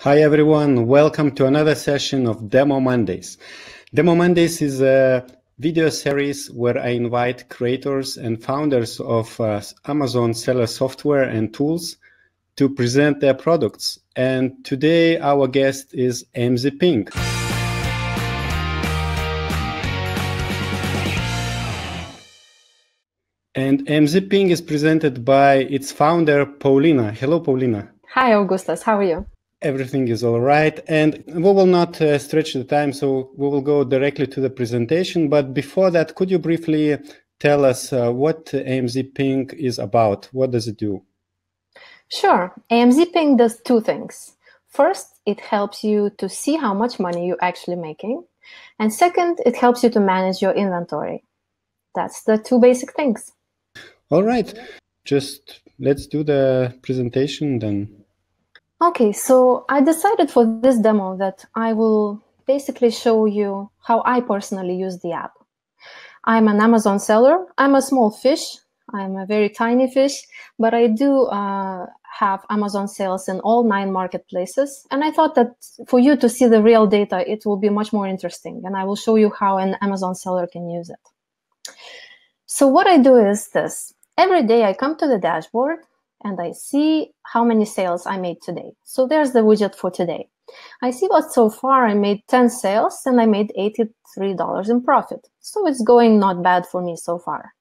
Hi everyone, welcome to another session of Demo Mondays. Demo Mondays is a video series where I invite creators and founders of Amazon seller software and tools to present their products. And today our guest is AmzPing. And AmzPing is presented by its founder, Paulina. Hello, Paulina. Hi, Augustus. How are you? Everything is all right, and we will not stretch the time, so we will go directly to the presentation. But before that, could you briefly tell us what AmzPing is about? What does it do? Sure. AmzPing does two things. First, it helps you to see how much money you're actually making. And second, it helps you to manage your inventory. That's the two basic things. All right, just let's do the presentation then. Okay, so I decided for this demo that I will basically show you how I personally use the app. I'm an Amazon seller. I'm a small fish. I'm a very tiny fish, but I do have Amazon sales in all 9 marketplaces. And I thought that for you to see the real data, it will be much more interesting. And I will show you how an Amazon seller can use it. So what I do is this. Every day I come to the dashboard and I see how many sales I made today. So there's the widget for today. I see what so far I made 10 sales and I made $83 in profit. So it's going not bad for me so far.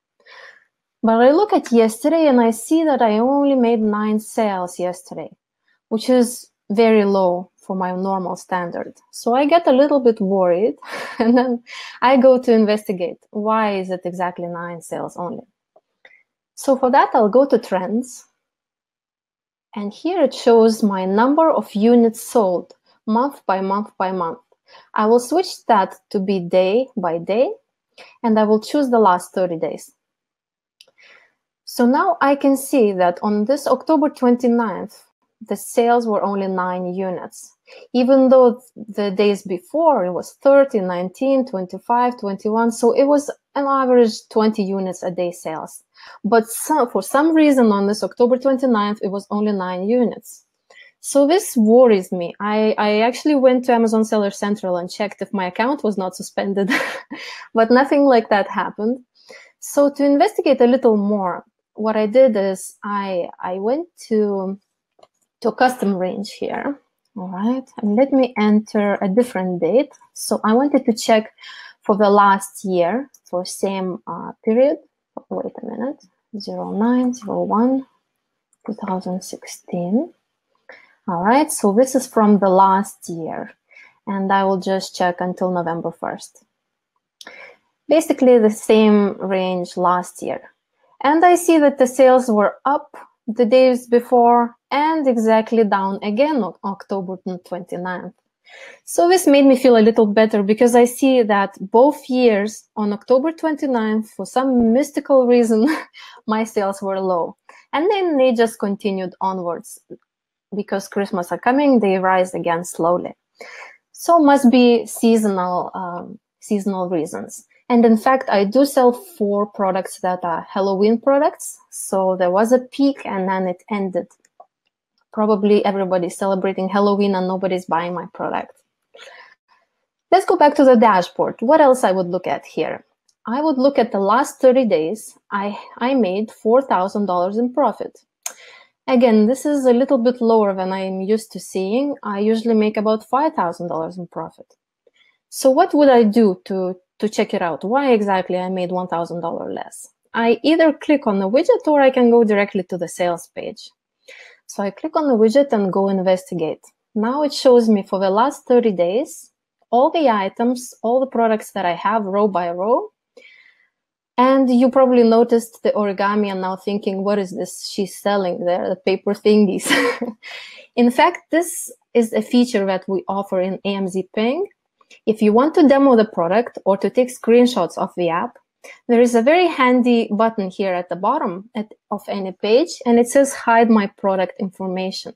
But I look at yesterday and I see that I only made 9 sales yesterday, which is very low for my normal standard. So I get a little bit worried and then I go to investigate. Why is it exactly 9 sales only? So for that, I'll go to trends. And here it shows my number of units sold month by month by month. I will switch that to be day by day, and I will choose the last 30 days. So now I can see that on this October 29th, the sales were only 9 units, even though the days before it was 30, 19, 25, 21. So it was an average 20 units a day sales. But for some reason on this October 29th, it was only 9 units. So this worries me. I actually went to Amazon Seller Central and checked if my account was not suspended, but nothing like that happened. So to investigate a little more, what I did is I went to custom range here. All right, and let me enter a different date. So I wanted to check for the last year for same period. Wait a minute, 09/01, 2016. All right, so this is from the last year, and I will just check until November 1st. Basically the same range last year. And I see that the sales were up the days before and exactly down again on October 29th. So this made me feel a little better because I see that both years on October 29th, for some mystical reason, my sales were low. And then they just continued onwards. Because Christmas are coming, they rise again slowly. So must be seasonal reasons. And in fact, I do sell 4 products that are Halloween products. So there was a peak and then it ended. Probably everybody's celebrating Halloween and nobody's buying my product. Let's go back to the dashboard. What else I would look at here? I would look at the last 30 days. I made $4,000 in profit. Again, this is a little bit lower than I'm used to seeing. I usually make about $5,000 in profit. So what would I do to check it out? Why exactly I made $1,000 less? I either click on the widget or I can go directly to the sales page. So I click on the widget and go investigate. Now it shows me for the last 30 days, all the items, all the products that I have row by row. And you probably noticed the origami and now thinking, what is this she's selling there, the paper thingies? In fact, this is a feature that we offer in AmzPing. If you want to demo the product or to take screenshots of the app, there is a very handy button here at the bottom of any page, and it says hide my product information.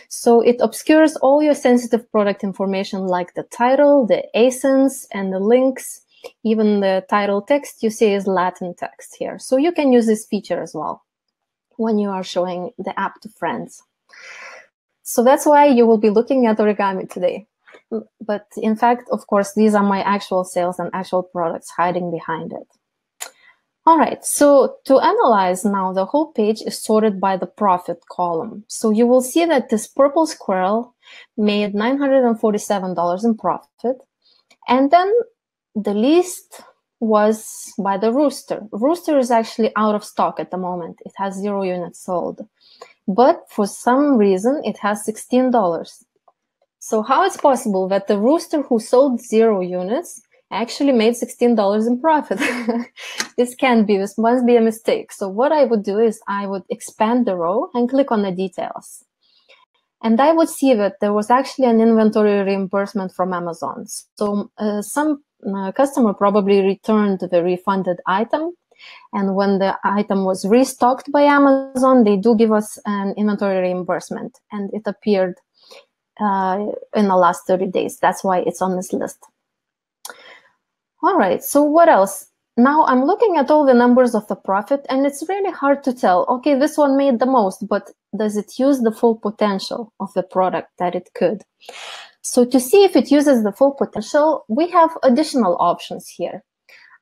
So it obscures all your sensitive product information like the title, the ASINs, and the links. Even the title text you see is Latin text here. So you can use this feature as well when you are showing the app to friends. So that's why you will be looking at origami today. But in fact, of course, these are my actual sales and actual products hiding behind it. All right, so to analyze now, the whole page is sorted by the profit column. So you will see that this purple squirrel made $947 in profit. And then the least was by the rooster. Rooster is actually out of stock at the moment. It has 0 units sold. But for some reason, it has $16. So how it's possible that the rooster who sold 0 units actually made $16 in profit? This must be a mistake. So what I would do is I would expand the row and click on the details. And I would see that there was actually an inventory reimbursement from Amazon. So some customer probably returned the refunded item. And when the item was restocked by Amazon, they do give us an inventory reimbursement. And it appeared in the last 30 days. That's why it's on this list. All right, so what else? Now I'm looking at all the numbers of the profit, and it's really hard to tell, okay, this one made the most, but does it use the full potential of the product that it could? So to see if it uses the full potential, we have additional options here.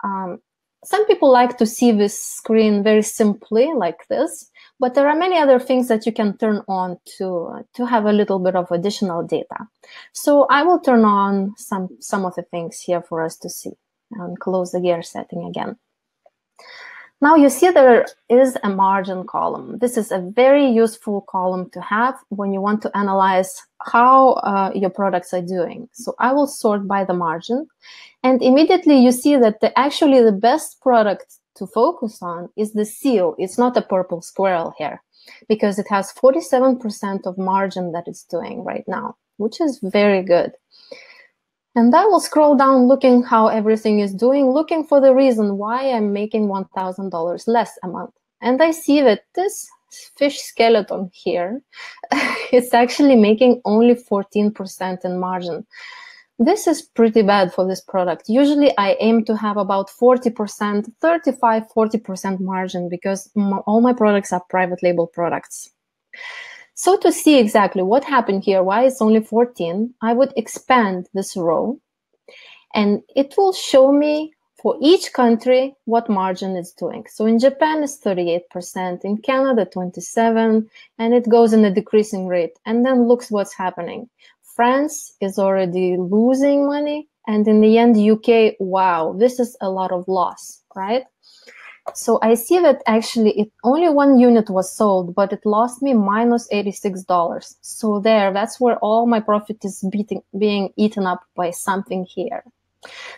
Some people like to see this screen very simply like this, but there are many other things that you can turn on to have a little bit of additional data. So I will turn on some of the things here for us to see and close the gear setting again. Now you see there is a margin column. This is a very useful column to have when you want to analyze how your products are doing. So I will sort by the margin, and immediately you see that actually the best product to focus on is the seal. It's not a purple squirrel here, because it has 47% of margin that it's doing right now, which is very good. And I will scroll down looking how everything is doing, looking for the reason why I'm making $1,000 less a month. And I see that this fish skeleton here is actually making only 14% in margin. This is pretty bad for this product. Usually I aim to have about 40%, 35–40% margin, because all my products are private label products. So to see exactly what happened here, why it's only 14, I would expand this row, and it will show me for each country what margin it's doing. So in Japan it's 38%, in Canada 27%, and it goes in a decreasing rate. And then looks what's happening. France is already losing money, and in the end UK, wow, this is a lot of loss, right? So I see that actually only 1 unit was sold, but it lost me minus $86. So that's where all my profit is being eaten up by something here.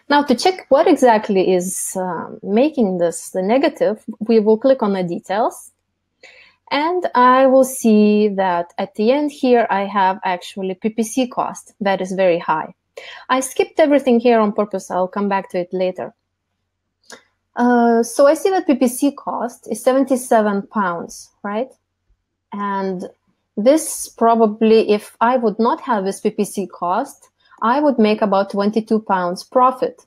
Now to check what exactly is making this the negative, we will click on the details. And I will see that at the end here, I have actually PPC cost that is very high. I skipped everything here on purpose. I'll come back to it later. So I see that PPC cost is 77 pounds, right? And this probably, if I would not have this PPC cost, I would make about 22 pounds profit.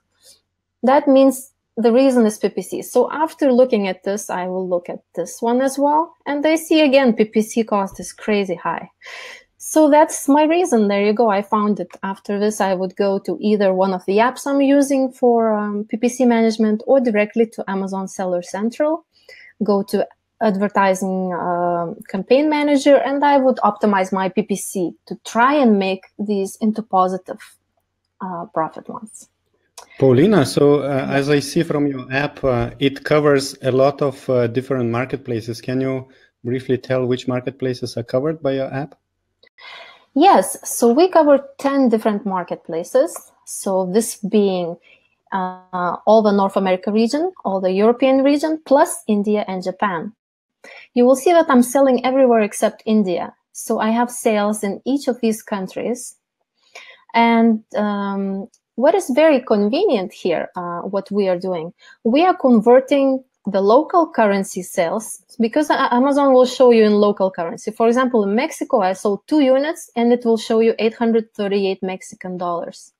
That means the reason is PPC. So after looking at this, I will look at this one as well. And I see again, PPC cost is crazy high. So that's my reason. There you go. I found it. After this, I would go to either one of the apps I'm using for PPC management, or directly to Amazon Seller Central, go to Advertising Campaign Manager, and I would optimize my PPC to try and make these into positive profit ones. Paulina, so as I see from your app, it covers a lot of different marketplaces. Can you briefly tell which marketplaces are covered by your app? Yes, so we cover 10 different marketplaces. So this being all the North America region, all the European region, plus India and Japan. You will see that I'm selling everywhere except India. So I have sales in each of these countries. And what is very convenient here, what we are doing, we are converting the local currency sales, because Amazon will show you in local currency. For example, in Mexico, I sold 2 units and it will show you 838 Mexican dollars,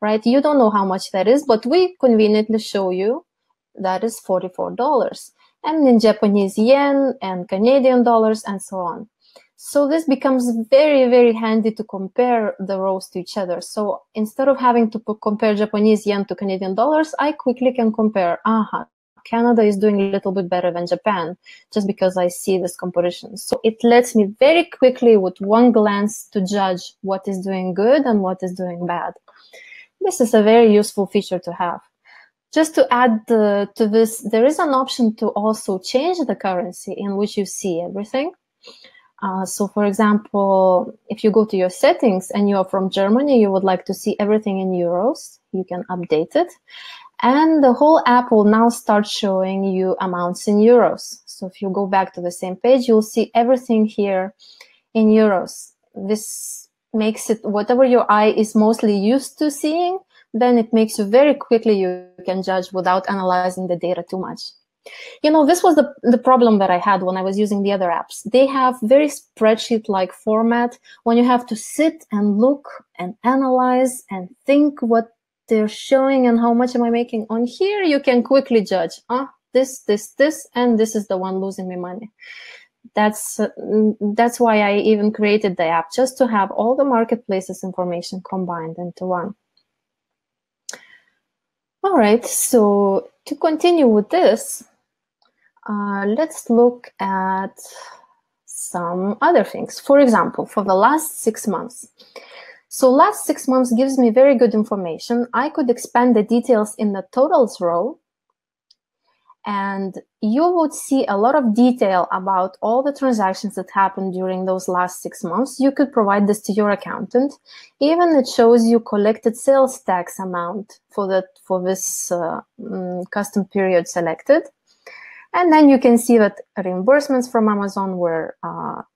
right? You don't know how much that is, but we conveniently show you that is $44. And in Japanese yen and Canadian dollars and so on. So this becomes very, very handy to compare the rows to each other. So instead of having to compare Japanese yen to Canadian dollars, I quickly can compare, Canada is doing a little bit better than Japan, just because I see this comparison. So it lets me very quickly, with one glance, to judge what is doing good and what is doing bad. This is a very useful feature to have. Just to add to this, there is an option to also change the currency in which you see everything. So for example, if you go to your settings and you're from Germany, you would like to see everything in euros, you can update it. And the whole app will now start showing you amounts in euros. So if you go back to the same page, you'll see everything here in euros. This makes it, whatever your eye is mostly used to seeing, then it makes you very quickly, you can judge without analyzing the data too much. You know, this was the problem that I had when I was using the other apps. They have very spreadsheet-like format when you have to sit and look and analyze and think what they're showing and how much am I making. On here, you can quickly judge, this, and this is the one losing me money. That's why I even created the app, just to have all the marketplaces information combined into one. All right, so to continue with this, let's look at some other things. For example, for the last 6 months. So last 6 months gives me very good information. I could expand the details in the totals row, and you would see a lot of detail about all the transactions that happened during those last 6 months. You could provide this to your accountant. Even it shows you collected sales tax amount for this custom period selected. And then you can see that reimbursements from Amazon were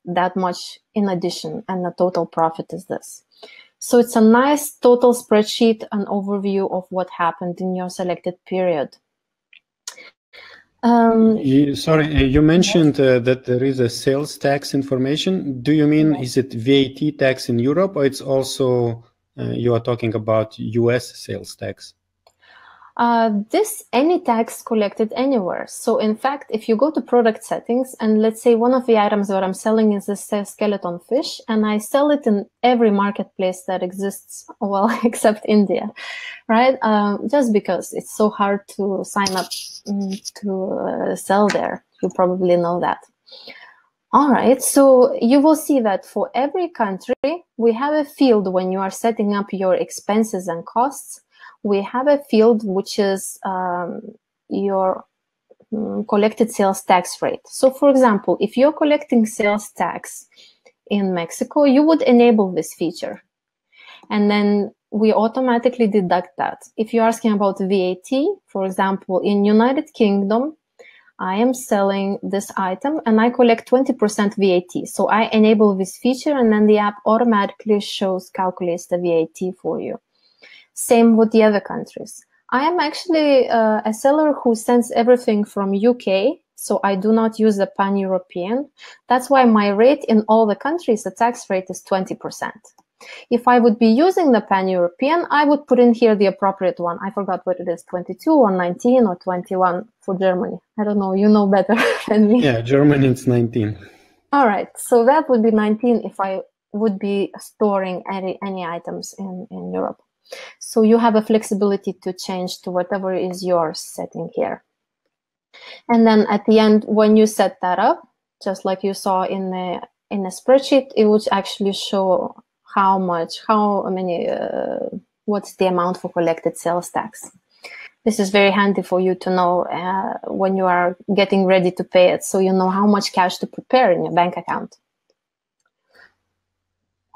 that much in addition, and the total profit is this. So it's a nice total spreadsheet, an overview of what happened in your selected period. You mentioned that there is a sales tax information. Do you mean, is it VAT tax in Europe, or it's also you are talking about US sales tax? Any tax collected anywhere. So in fact, if you go to product settings, and let's say one of the items that I'm selling is this skeleton fish, and I sell it in every marketplace that exists, well, except India, right? Just because it's so hard to sign up to sell there. You probably know that. All right, so you will see that for every country, we have a field when you are setting up your expenses and costs. We have a field which is your collected sales tax rate. So for example, if you're collecting sales tax in Mexico, you would enable this feature. And then we automatically deduct that. If you're asking about VAT, for example, in United Kingdom, I am selling this item and I collect 20% VAT. So I enable this feature, and then the app automatically calculates the VAT for you. Same with the other countries. I am actually a seller who sends everything from UK, so I do not use the pan-European. That's why my rate in all the countries, the tax rate is 20%. If I would be using the pan-European, I would put in here the appropriate one. I forgot what it is, 22 or 19 or 21 for Germany. I don't know, you know better than me. Yeah, Germany it's 19. All right, so that would be 19 if I would be storing any items in Europe. So you have a flexibility to change to whatever is your setting here. And then at the end, when you set that up, just like you saw in a spreadsheet, it would actually show what's the amount for collected sales tax. This is very handy for you to know when you are getting ready to pay it, so you know how much cash to prepare in your bank account.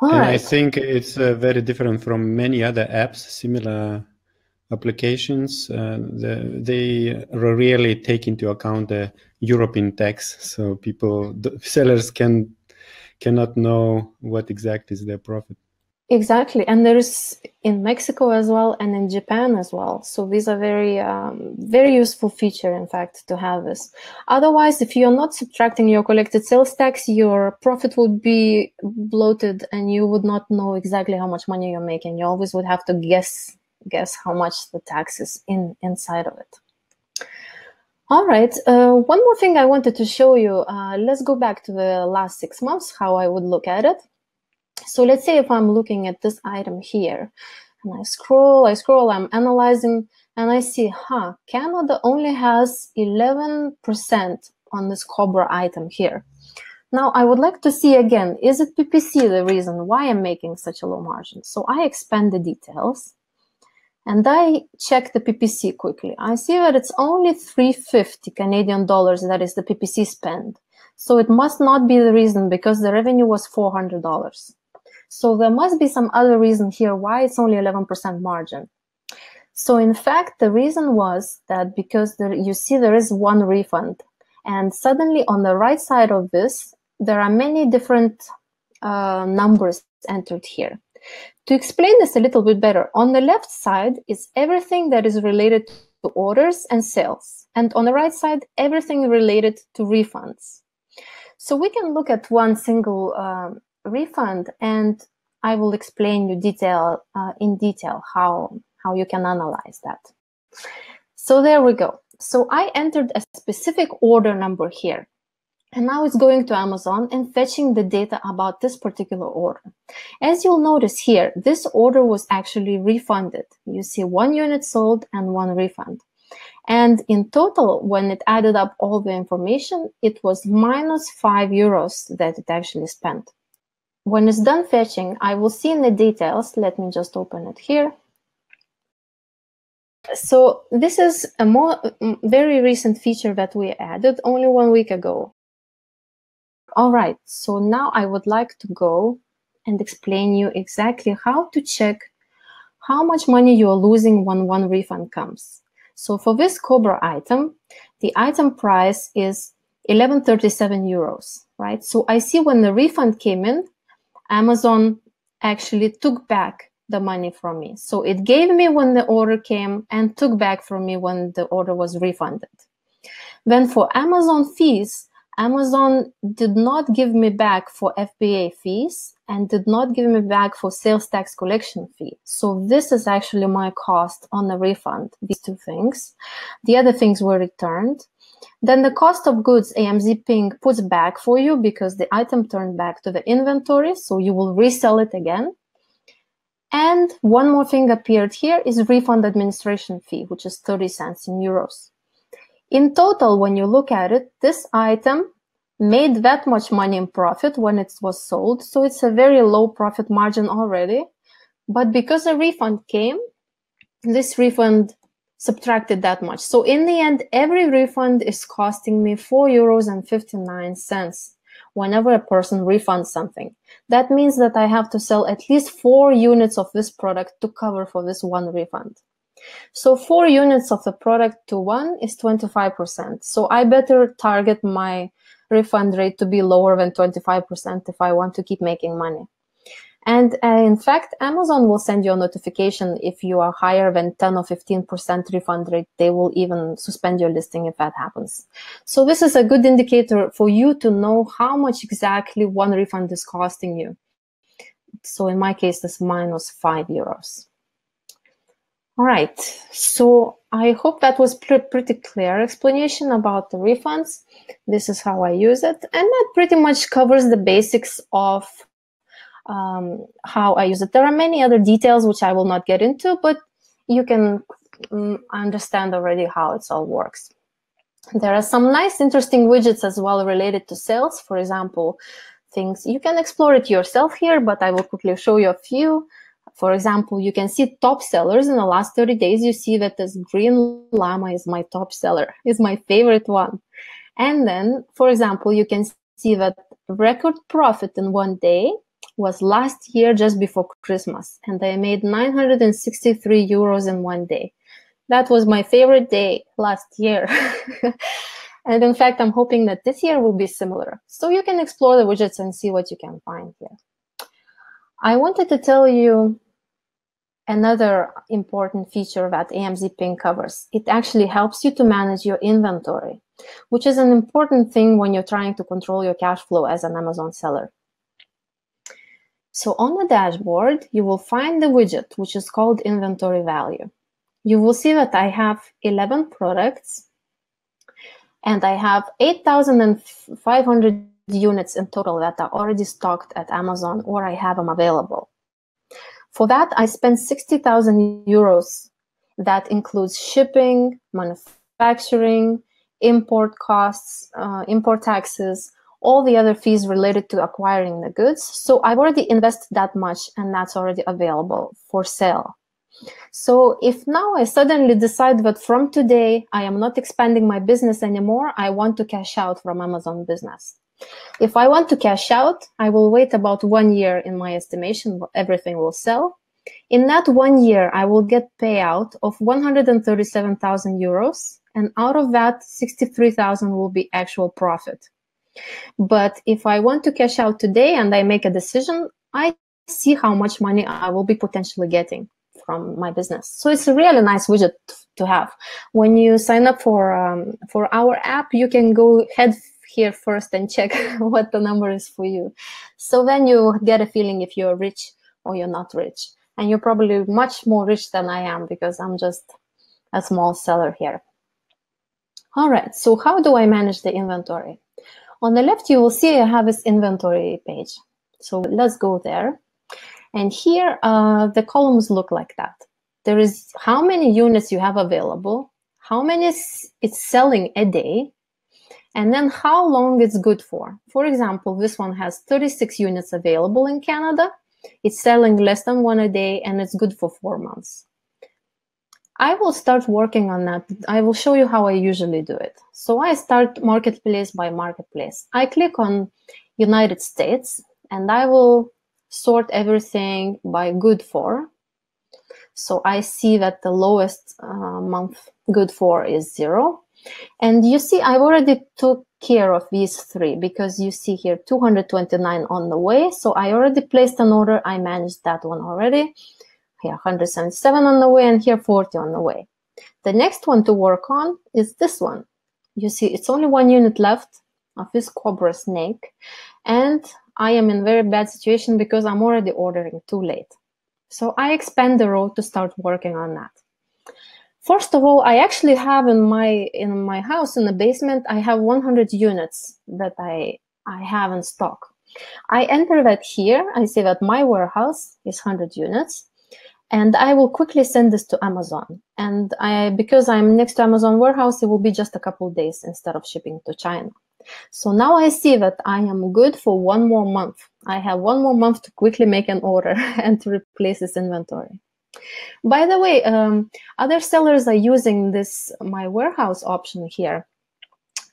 All right. I think it's very different from many other apps, similar applications. They really take into account the European tax, so sellers cannot know what exactly is their profit. Exactly, and there is in Mexico as well, and in Japan as well. So these are very, very useful feature, in fact, to have this. Otherwise, if you're not subtracting your collected sales tax, your profit would be bloated, and you would not know exactly how much money you're making. You always would have to guess how much the tax is inside of it. All right, one more thing I wanted to show you. Let's go back to the last 6 months, how I would look at it. So let's say if I'm looking at this item here, and I scroll, I'm analyzing, and I see, Canada only has 11% on this Cobra item here. Now, I would like to see again, is it PPC the reason why I'm making such a low margin? So I expand the details, and I check the PPC quickly. I see that it's only 350 Canadian dollars, that is the PPC spend. So it must not be the reason, because the revenue was $400. So there must be some other reason here why it's only 11% margin. So in fact, the reason was that because you see there is one refund, and suddenly on the right side of this, there are many different numbers entered here. To explain this a little bit better, on the left side is everything that is related to orders and sales. And on the right side, everything related to refunds. So we can look at one single refund, and I will explain you in detail how you can analyze that. So there we go. So I entered a specific order number here. And now it's going to Amazon and fetching the data about this particular order. As you'll notice here, this order was actually refunded. You see 1 unit sold and 1 refund. And in total, when it added up all the information, it was minus €5 that it actually spent. When it's done fetching, I will see in the details. Let me just open it here. So this is a very recent feature that we added only 1 week ago. All right, so now I would like to go and explain you exactly how to check how much money you are losing when one refund comes. So for this Cobra item, the item price is €11.37, right? So I see when the refund came in, Amazon actually took back the money from me. So it gave me when the order came and took back from me when the order was refunded. Then for Amazon fees, Amazon did not give me back for FBA fees and did not give me back for sales tax collection fee. So this is actually my cost on the refund, these 2 things. The other things were returned. Then the cost of goods AmzPing puts back for you because the item turned back to the inventory, so you will resell it again. And one more thing appeared here is refund administration fee, which is 30 cents in euros. In total, when you look at it, this item made that much money in profit when it was sold, so it's a very low profit margin already. But because a refund came, this refund subtracted that much. So in the end, every refund is costing me €4.59 whenever a person refunds something. That means that I have to sell at least 4 units of this product to cover for this 1 refund. So 4 units of the product to 1 is 25%. So I better target my refund rate to be lower than 25% if I want to keep making money. And in fact, Amazon will send you a notification if you are higher than 10 or 15% refund rate. They will even suspend your listing if that happens. So this is a good indicator for you to know how much exactly 1 refund is costing you. So in my case, this minus €5. All right, so I hope that was pretty clear explanation about the refunds. This is how I use it, and that pretty much covers the basics of how I use it. There are many other details which I will not get into, but you can understand already how it all works. There are some nice, interesting widgets as well related to sales. For example, things you can explore it yourself here, but I will quickly show you a few. For example, you can see top sellers in the last 30 days. You see that this green llama is my top seller, is my favorite one. And then, for example, you can see that record profit in 1 day was last year just before Christmas, and I made €963 in 1 day. That was my favorite day last year. And in fact, I'm hoping that this year will be similar. So you can explore the widgets and see what you can find here. I wanted to tell you another important feature that AmzPing covers. It actually helps you to manage your inventory, which is an important thing when you're trying to control your cash flow as an Amazon seller. So on the dashboard, you will find the widget, which is called inventory value. You will see that I have 11 products, And I have 8,500 units in total that are already stocked at Amazon, or I have them available. For that, I spent 60,000 euros. That includes shipping, manufacturing, import costs, import taxes, all the other fees related to acquiring the goods. So I've already invested that much, and that's already available for sale. So if now I suddenly decide that from today, I am not expanding my business anymore, I want to cash out from Amazon business. If I want to cash out, I will wait about 1 year in my estimation, everything will sell. In that 1 year, I will get payout of 137,000 euros. And out of that, 63,000 will be actual profit. But if I want to cash out today and I make a decision, I see how much money I will be potentially getting from my business. So it's a really nice widget to have. When you sign up for our app, you can go head here first and check what the number is for you. So then you get a feeling if you're rich or you're not rich. And you're probably much more rich than I am because I'm just a small seller here. All right, so how do I manage the inventory? On the left, you will see I have this inventory page. So let's go there. And here, the columns look like that. There is how many units you have available, how many it's selling a day, and then how long it's good for. For example, this one has 36 units available in Canada. It's selling less than 1 a day, and it's good for 4 months. I will start working on that. I will show you how I usually do it. So I start marketplace by marketplace. I click on United States, and I will sort everything by good for. So I see that the lowest month good for is 0. And you see, I've already took care of these 3 because you see here 229 on the way. So I already placed an order. I managed that one already. Here 177 on the way, and here 40 on the way. The next one to work on is this one. You see, it's only 1 unit left of this cobra snake. And I am in a very bad situation because I'm already ordering too late. So I expand the row to start working on that. First of all, I actually have in my house, in the basement, I have 100 units that I have in stock. I enter that here. I say that my warehouse is 100 units. And I will quickly send this to Amazon. And because I'm next to Amazon warehouse, it will be just a couple of days instead of shipping to China. So now I see that I am good for 1 more month. I have 1 more month to quickly make an order and to replace this inventory. By the way, other sellers are using this my warehouse option here.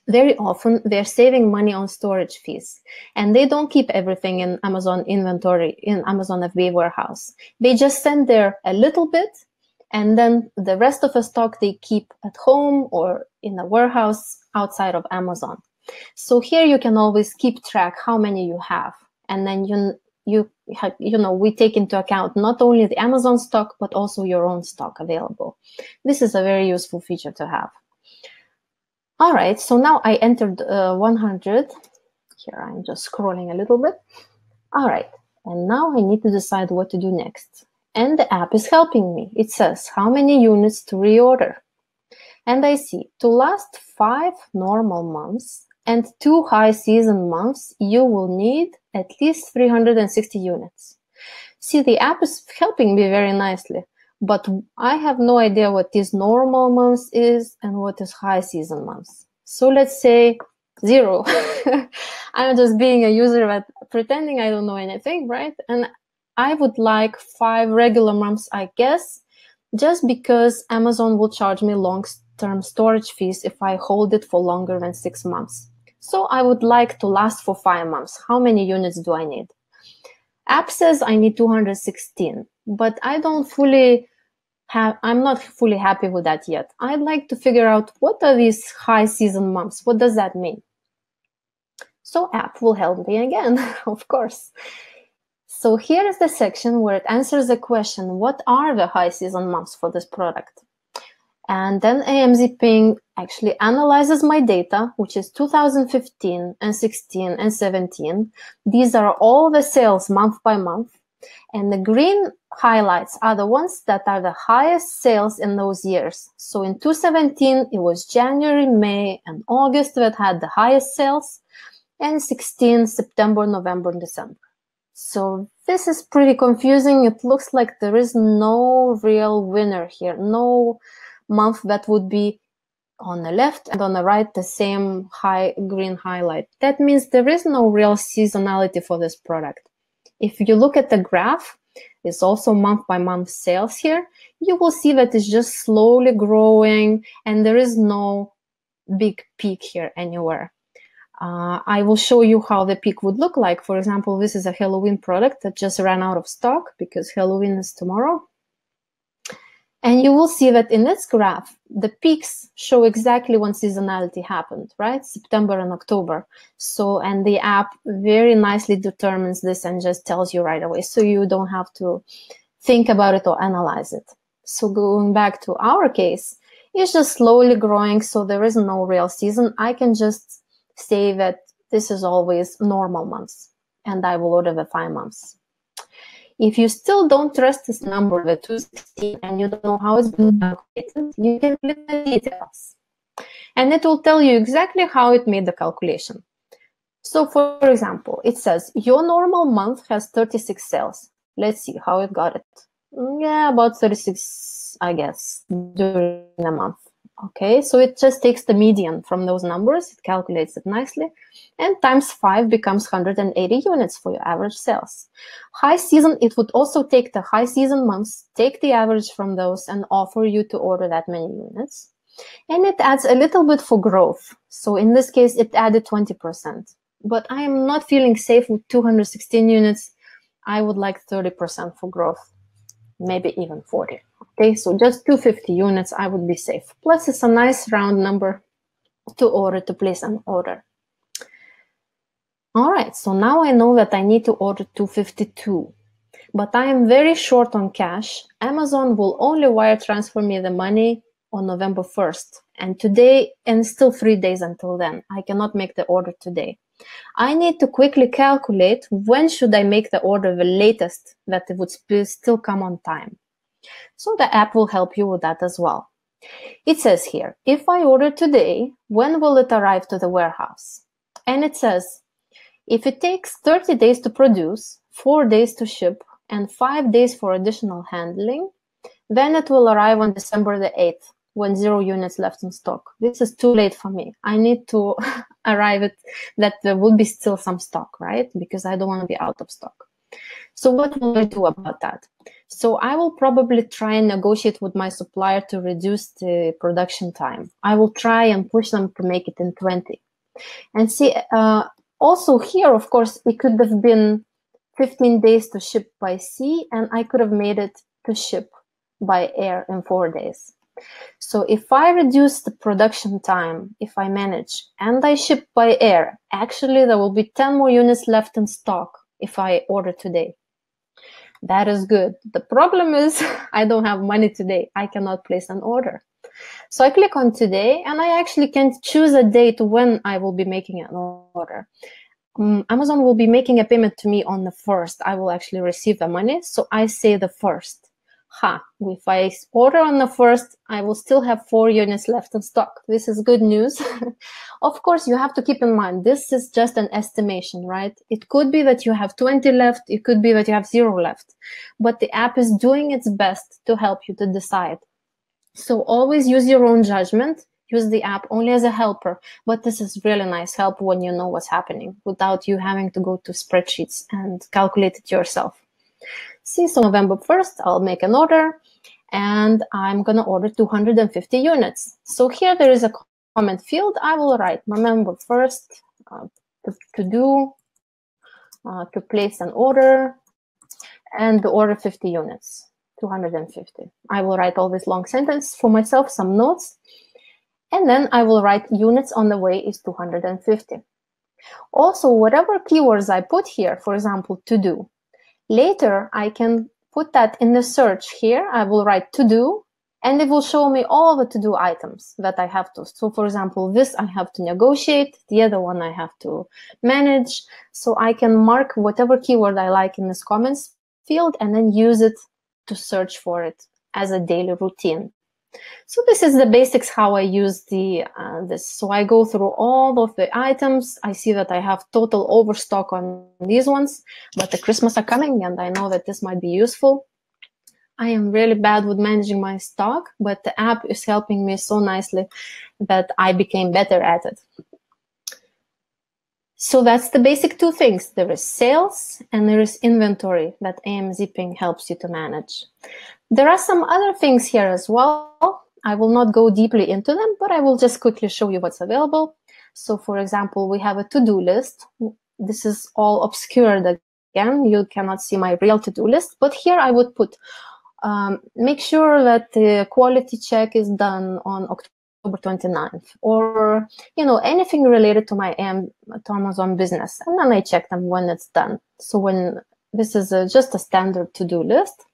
Very often they're saving money on storage fees, and they don't keep everything in Amazon inventory, in Amazon FBA warehouse. They just send there a little bit, and then the rest of the stock they keep at home or in a warehouse outside of Amazon. So here you can always keep track how many you have, and then we take into account not only the Amazon stock but also your own stock available. This is a very useful feature to have. All right, so now I entered 100. Here I'm just scrolling a little bit. All right, and now I need to decide what to do next. And the app is helping me. It says how many units to reorder. And I see to last 5 normal months and 2 high season months, you will need at least 360 units. See, the app is helping me very nicely. But I have no idea what this normal months is and what is high season months. So let's say 0. I'm just being a user, but pretending I don't know anything, right? And I would like 5 regular months, I guess, just because Amazon will charge me long-term storage fees if I hold it for longer than 6 months. So I would like to last for 5 months. How many units do I need? App says I need 216, but I'm not fully happy with that yet. I'd like to figure out what are these high season months? What does that mean? So app will help me again, of course. So here is the section where it answers the question, what are the high season months for this product? And then AmzPing actually analyzes my data, which is 2015 and 16 and 17. These are all the sales month by month. And the green highlights are the ones that are the highest sales in those years. So in 2017, it was January, May, and August that had the highest sales, and 16, September, November, and December. So this is pretty confusing. It looks like there is no real winner here, no month that would be on the left and on the right the same high green highlight. That means there is no real seasonality for this product. If you look at the graph, it's also month by month sales here, you will see that it's just slowly growing and there is no big peak here anywhere. I will show you how the peak would look like. For example, this is a Halloween product that just ran out of stock because Halloween is tomorrow. And you will see that in this graph, the peaks show exactly when seasonality happened, right? September and October. So, and the app very nicely determines this and just tells you right away. So you don't have to think about it or analyze it. So going back to our case, it's just slowly growing. So there is no real season. I can just say that this is always normal months and I will order the 5 months. If you still don't trust this number, the 216, and you don't know how it's been calculated, you can click the details. And it will tell you exactly how it made the calculation. So for example, it says your normal month has 36 sales. Let's see how it got it. Yeah, about 36, I guess, during a month. Okay, so it just takes the median from those numbers, it calculates it nicely, and times 5 becomes 180 units for your average sales. High season, it would also take the high season months, take the average from those, and offer you to order that many units. And it adds a little bit for growth. So in this case, it added 20%. But I am not feeling safe with 216 units. I would like 30% for growth, maybe even 40. Okay, so just 250 units, I would be safe. Plus, it's a nice round number to place an order. All right, so now I know that I need to order 252, but I am very short on cash. Amazon will only wire transfer me the money on November 1st, and today, and still 3 days until then. I cannot make the order today. I need to quickly calculate when should I make the order the latest that it would still come on time. So the app will help you with that as well. It says here, if I order today, when will it arrive to the warehouse? And it says, if it takes 30 days to produce, 4 days to ship, and 5 days for additional handling, then it will arrive on December the 8th, when 0 units left in stock. This is too late for me. I need to arrive at that there will be still some stock, right? Because I don't want to be out of stock. So what will I do about that? So I will probably try and negotiate with my supplier to reduce the production time. I will try and push them to make it in 20. And see, also here, of course, it could have been 15 days to ship by sea, and I could have made it to ship by air in 4 days. So if I reduce the production time, if I manage, and I ship by air, actually there will be 10 more units left in stock if I order today. That is good. The problem is I don't have money today. I cannot place an order. So I click on today, and I actually can choose a date when I will be making an order. Amazon will be making a payment to me on the 1st. I will actually receive the money. So I say the 1st. If I order on the 1st, I will still have 4 units left in stock. This is good news. Of course, you have to keep in mind, this is just an estimation, right? It could be that you have 20 left. It could be that you have 0 left. But the app is doing its best to help you to decide. So always use your own judgment. Use the app only as a helper. But this is really nice help when you know what's happening without you having to go to spreadsheets and calculate it yourself. See, so November 1st, I'll make an order, and I'm going to order 250 units. So here there is a comment field. I will write November 1st to place an order, and the order 50 units, 250. I will write all this long sentence for myself, some notes, and then I will write units on the way is 250. Also, whatever keywords I put here, for example, to do, later, I can put that in the search here. I will write to do, and it will show me all the to-do items that I have to. So for example, this I have to negotiate, the other one I have to manage. So I can mark whatever keyword I like in these comments, field and then use it to search for it as a daily routine. So this is the basics how I use this. So I go through all of the items. I see that I have total overstock on these ones, but the Christmas are coming and I know that this might be useful. I am really bad with managing my stock, but the app is helping me so nicely that I became better at it. So that's the basic two things. There is sales and there is inventory that AmzPing helps you to manage. There are some other things here as well. I will not go deeply into them, but I will just quickly show you what's available. So for example, we have a to-do list. This is all obscured again. You cannot see my real to-do list, but here I would put, make sure that the quality check is done on October 29th, or anything related to my Amazon business, and then I check them when it's done. So when this is just a standard to-do list.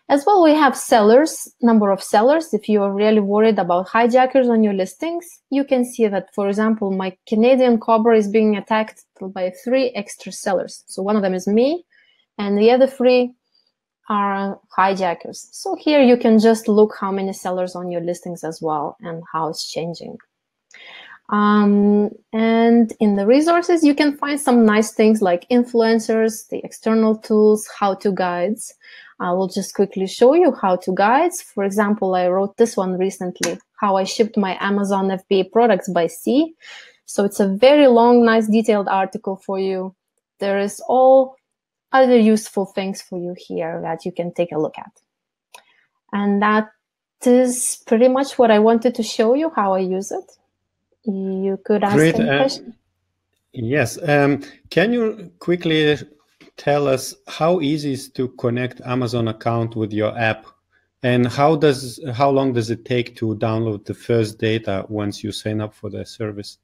As well, we have sellers, number of sellers. If you are really worried about hijackers on your listings, you can see that, for example, my Canadian Cobra is being attacked by 3 extra sellers. So one of them is me, and the other 3 are hijackers. So here you can just look how many sellers on your listings as well and how it's changing. And in the resources, you can find some nice things like influencers, the external tools, how-to guides. I will just quickly show you how-to guides. For example, I wrote this one recently, how I shipped my Amazon FBA products by sea. So it's a very long, nice, detailed article for you. There is all other useful things for you here that you can take a look at. And that is pretty much what I wanted to show you, how I use it. You could ask any question. Yes. Can you quickly tell us how easy it is to connect Amazon account with your app, and how long does it take to download the first data once you sign up for the service?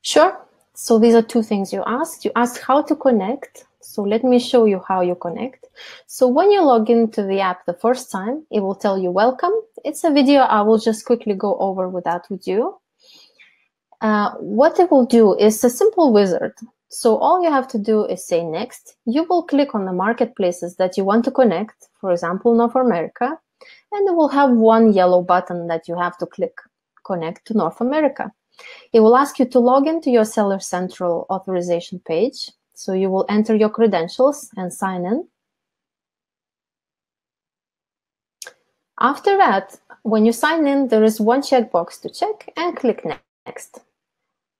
Sure. So these are 2 things you asked. You asked how to connect. So let me show you how you connect. So when you log into the app the first time, it will tell you welcome. It's a video. I will just quickly go over with that with you. What it will do is a simple wizard. So all you have to do is say next. You will click on the marketplaces that you want to connect, for example, North America, and it will have one yellow button that you have to click, connect to North America. It will ask you to log into your Seller Central authorization page. So you will enter your credentials and sign in. After that, when you sign in, there is one checkbox to check and click next.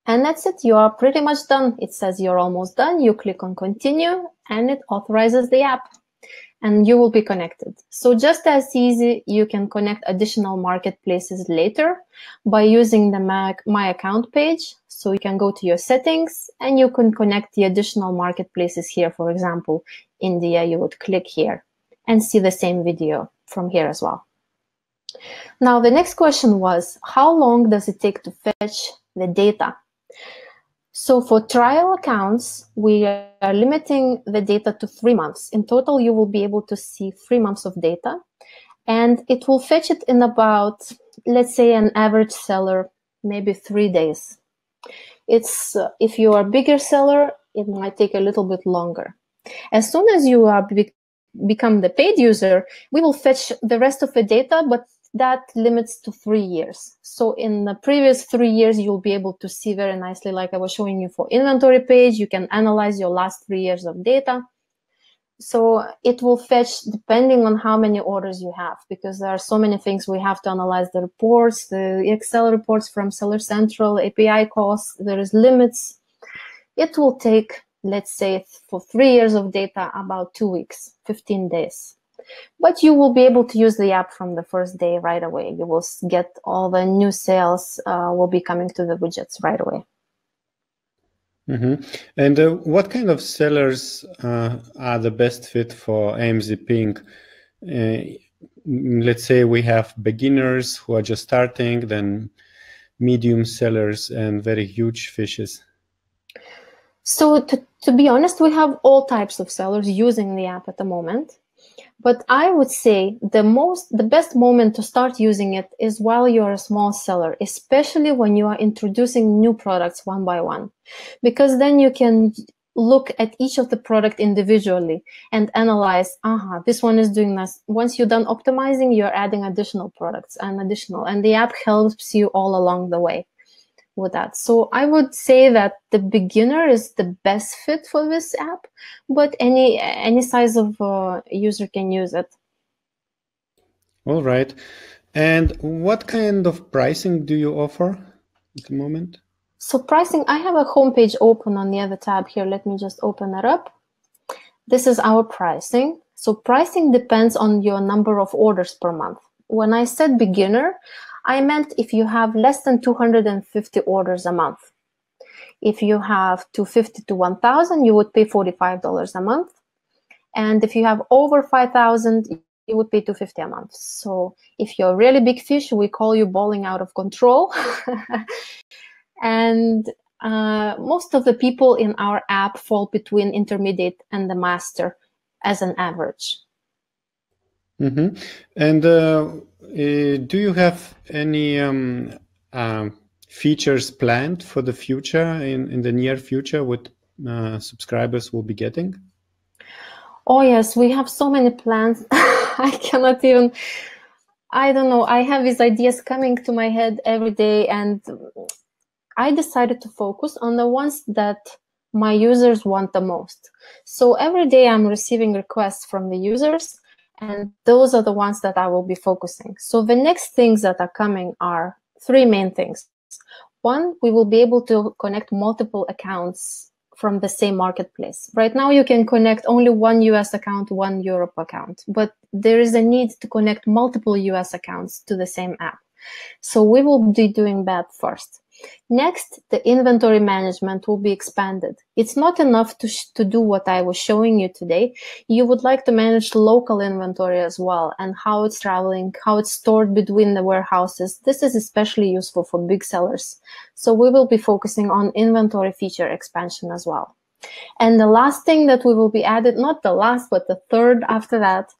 And that's it. You are pretty much done. It says you're almost done. You click on continue and it authorizes the app and you will be connected. So just as easy, you can connect additional marketplaces later by using the My Account page. So you can go to your settings and you can connect the additional marketplaces here. For example, India, you would click here and see the same video from here as well. Now, the next question was, how long does it take to fetch the data? So for trial accounts, we are limiting the data to 3 months. In total, you will be able to see 3 months of data, and it will fetch it in about, let's say, an average seller, maybe 3 days. It's if you are a bigger seller, it might take a little bit longer. As soon as you become the paid user, we will fetch the rest of the data, but that limits to 3 years. So in the previous 3 years, you'll be able to see very nicely, like I was showing you for inventory page, you can analyze your last 3 years of data. So it will fetch depending on how many orders you have, because there are so many things we have to analyze, the reports, the Excel reports from Seller Central, API costs, there is limits. It will take, let's say, for 3 years of data, about 2 weeks, 15 days. But you will be able to use the app from the first day right away. You will get all the new sales will be coming to the widgets right away. Mm-hmm. And what kind of sellers are the best fit for AmzPing? Let's say we have beginners who are just starting, then medium sellers and very huge fishes. So to be honest, we have all types of sellers using the app at the moment. But I would say the best moment to start using it is while you're a small seller, especially when you are introducing new products one by one, because then you can look at each of the product individually and analyze, this one is doing this. Once you're done optimizing, you're adding additional products and the app helps you all along the way with that. So I would say that the beginner is the best fit for this app, but any size of user can use it. All right. And what kind of pricing do you offer at the moment? So pricing, I have a homepage open on the other tab here. Let me just open that up. This is our pricing. So pricing depends on your number of orders per month. When I said beginner, I meant if you have less than 250 orders a month. If you have 250 to 1,000, you would pay $45 a month. And if you have over 5,000, you would pay $250 a month. So if you're a really big fish, we call you balling out of control. And most of the people in our app fall between intermediate and the master as an average. Mm-hmm. And do you have any features planned for the future, in the near future, what subscribers will be getting? Oh yes, we have so many plans. I cannot even, I don't know, I have these ideas coming to my head every day, and I decided to focus on the ones that my users want the most. So every day I'm receiving requests from the users, and those are the ones that I will be focusing. So the next things that are coming are three main things. One, we will be able to connect multiple accounts from the same marketplace. Right now, you can connect only one US account, one Europe account, but there is a need to connect multiple US accounts to the same app. So we will be doing that first. Next, the inventory management will be expanded. It's not enough to do what I was showing you today. You would like to manage local inventory as well, and how it's traveling, how it's stored between the warehouses. This is especially useful for big sellers. So we will be focusing on inventory feature expansion as well. And the last thing that we will be added, not the last, but the third after that,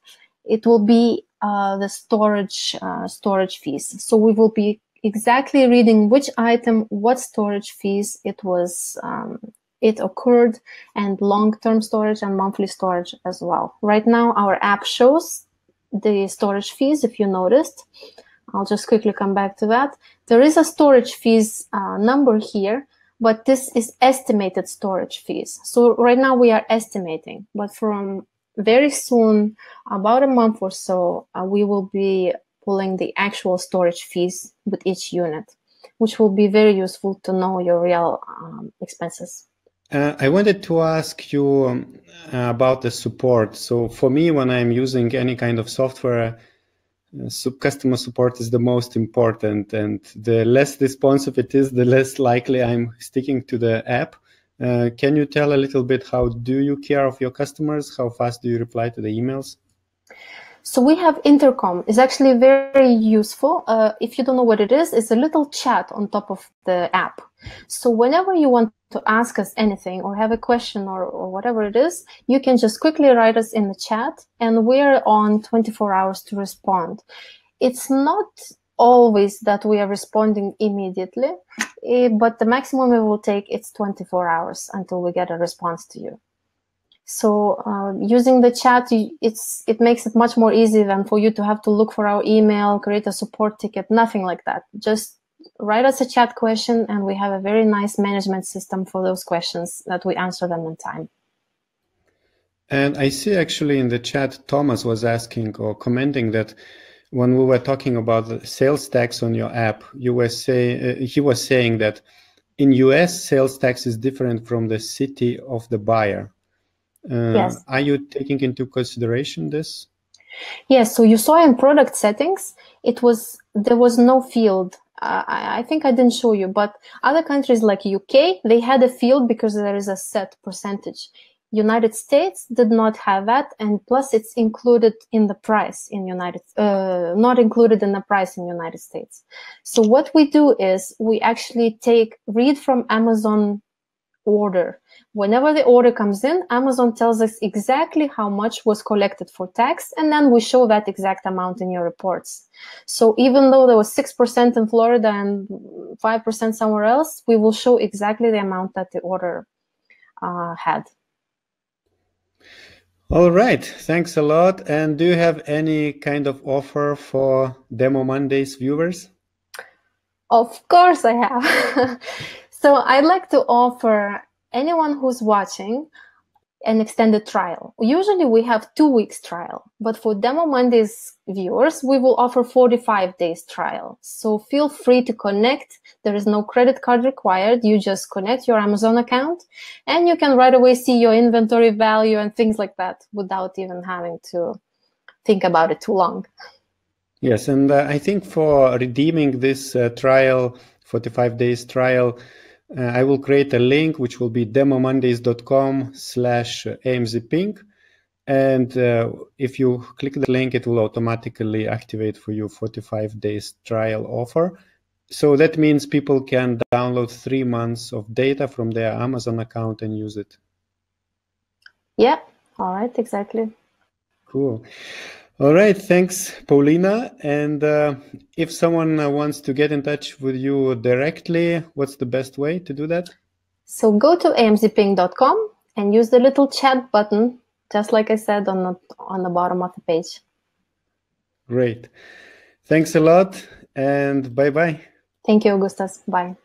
it will be the storage fees. So we will be exactly reading which item, what storage fees it was, it occurred, and long-term storage and monthly storage as well. Right now, our app shows the storage fees, if you noticed. I'll just quickly come back to that. There is a storage fees number here, but this is estimated storage fees. So right now we are estimating, but from very soon, about a month or so, we will be pulling the actual storage fees with each unit, which will be very useful to know your real expenses. I wanted to ask you about the support. So for me, when I'm using any kind of software, customer support is the most important, and the less responsive it is, the less likely I'm sticking to the app. Can you tell a little bit, how do you care of your customers? How fast do you reply to the emails? So we have intercom. It's actually very useful. If you don't know what it is, it's a little chat on top of the app. So whenever you want to ask us anything or have a question or whatever it is, you can just quickly write us in the chat, and we're on 24 hours to respond. It's not always that we are responding immediately, but the maximum it will take, it's 24 hours until we get a response to you. So using the chat, it makes it much more easy than for you to have to look for our email, create a support ticket, nothing like that. Just write us a chat question, and we have a very nice management system for those questions that we answer them in time. And I see actually in the chat, Thomas was asking or commenting that when we were talking about the sales tax on your app, he was saying that in US, sales tax is different from the city of the buyer. Yes. Are you taking into consideration this? Yes. So you saw in product settings, there was no field. I think I didn't show you, but other countries like UK, they had a field because there is a set percentage. United States did not have that, and plus it's included in the price in not included in the price in United States. So what we do is we actually read from Amazon order. Whenever the order comes in, Amazon tells us exactly how much was collected for tax, and then we show that exact amount in your reports. So even though there was 6% in Florida and 5% somewhere else, we will show exactly the amount that the order had. All right, thanks a lot. And do you have any kind of offer for Demo Mondays viewers? Of course I have. So I'd like to offer anyone who's watching an extended trial. Usually we have 2 weeks trial, but for Demo Mondays viewers, we will offer 45 days trial. So feel free to connect. There is no credit card required. You just connect your Amazon account and you can right away see your inventory value and things like that without even having to think about it too long. Yes, and I think for redeeming this trial, 45 days trial, I will create a link which will be demomondays.com/AmzPing. And if you click the link, it will automatically activate for you 45 days trial offer. So that means people can download 3 months of data from their Amazon account and use it. Yeah, all right, exactly. Cool. All right, thanks, Paulina. And if someone wants to get in touch with you directly, what's the best way to do that? So go to amzping.com and use the little chat button, just like I said on the bottom of the page. Great. Thanks a lot, and bye-bye. Thank you, Augustus. Bye.